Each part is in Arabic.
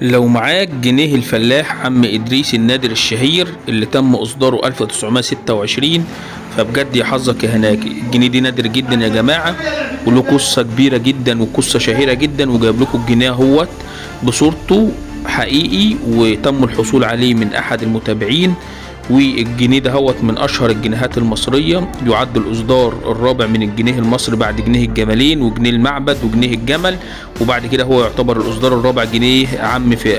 لو معاك جنيه الفلاح عم إدريس النادر الشهير اللي تم إصداره 1926، فبجد يا حظك يا هناك. الجنيه دي نادر جدا يا جماعة، وله قصة كبيرة جدا وقصة شهيرة جدا، وجايب لكم الجنيه اهوت بصورته حقيقي، وتم الحصول عليه من أحد المتابعين. والجنيه ده هوت من اشهر الجنيهات المصريه، يعد الاصدار الرابع من الجنيه المصري بعد جنيه الجمالين وجنيه المعبد وجنيه الجمل، وبعد كده هو يعتبر الاصدار الرابع جنيه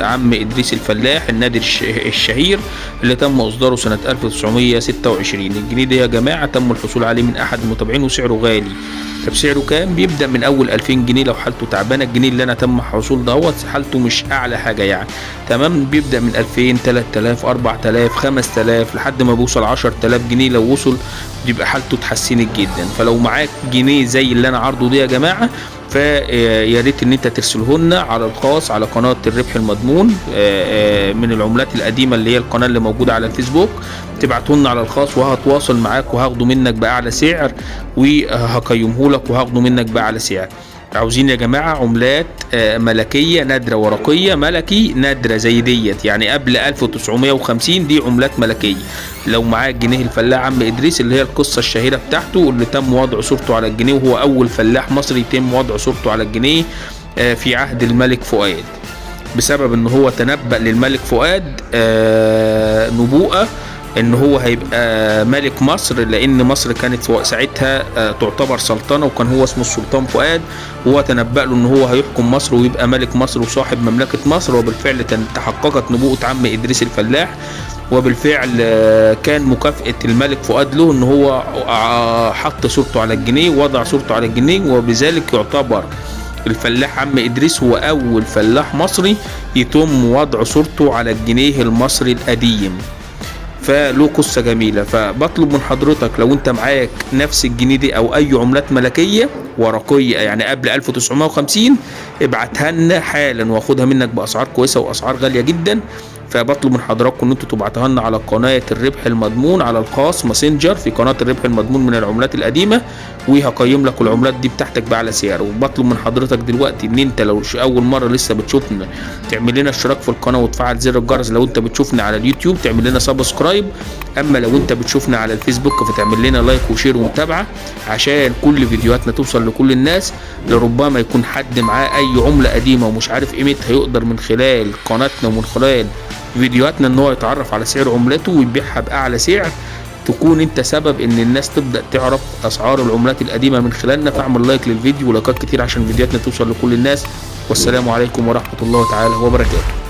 عم ادريس الفلاح النادر الشهير اللي تم اصداره سنه 1926. الجنيه ده يا جماعه تم الحصول عليه من احد المتابعين وسعره غالي. طب سعره كام؟ بيبدا من اول 2000 جنيه لو حالته تعبانه. الجنيه اللي انا تم حصول دهوت حالته مش اعلى حاجه يعني، تمام. بيبدا من 2000 3000 4000 5000 لحد ما بيوصل 10000 جنيه. لو وصل بيبقى حالته اتحسنت جدا. فلو معاك جنيه زي اللي انا عارضه ده يا جماعه، فيا ريت ان انت ترسله لنا على الخاص على قناه الربح المضمون من العملات القديمه اللي هي القناه اللي موجوده على الفيسبوك. تبعته لنا على الخاص وهتواصل معاك وهاخده منك باعلى سعر، وهقيمه لك وهاخده منك باعلى سعر. عاوزين يا جماعه عملات ملكيه نادره، ورقيه ملكي نادره زي ديت، يعني قبل 1950 دي عملات ملكيه. لو معاك جنيه الفلاح عم ادريس اللي هي القصه الشهيره بتاعته اللي تم وضع صورته على الجنيه، وهو اول فلاح مصري يتم وضع صورته على الجنيه في عهد الملك فؤاد، بسبب ان هو تنبأ للملك فؤاد نبوءه ان هو هيبقى ملك مصر، لان مصر كانت ساعتها تعتبر سلطنه، وكان هو اسمه السلطان فؤاد، وهو تنبأ له ان هو هيحكم مصر ويبقى ملك مصر وصاحب مملكه مصر. وبالفعل تحققت نبوءه عم ادريس الفلاح، وبالفعل كان مكافأة الملك فؤاد له ان هو حط صورته على الجنيه ووضع صورته على الجنيه، وبذلك يعتبر الفلاح عم ادريس هو اول فلاح مصري يتم وضع صورته على الجنيه المصري القديم. فله قصة جميلة. فبطلب من حضرتك لو انت معاك نفس الجنيه دي او اي عملات ملكية ورقية يعني قبل 1950، ابعتها لنا حالا واخدها منك باسعار كويسة واسعار غالية جدا. فبطلب من حضراتكم ان انتوا تبعتوها لنا على قناه الربح المضمون على الخاص ماسنجر في قناه الربح المضمون من العملات القديمه، وهقيم لك العملات دي بتاعتك باعلى سعر. وبطلب من حضرتك دلوقتي ان انت لو اول مره لسه بتشوفنا تعمل لنا اشتراك في القناه وتفعل زر الجرس. لو انت بتشوفنا على اليوتيوب تعمل لنا سبسكرايب، اما لو انت بتشوفنا على الفيسبوك فتعمل لنا لايك وشير ومتابعه عشان كل فيديوهاتنا توصل لكل الناس. لربما يكون حد معاه اي عمله قديمه ومش عارف قيمتها، يقدر من خلال قناتنا ومن خلال فيديوهاتنا ان هو يتعرف على سعر عملته ويبيعها باعلى سعر. تكون انت سبب ان الناس تبدا تعرف اسعار العملات القديمه من خلالنا. فاعمل لايك للفيديو ولايكات كتير عشان فيديوهاتنا توصل لكل الناس. والسلام عليكم ورحمه الله تعالى وبركاته.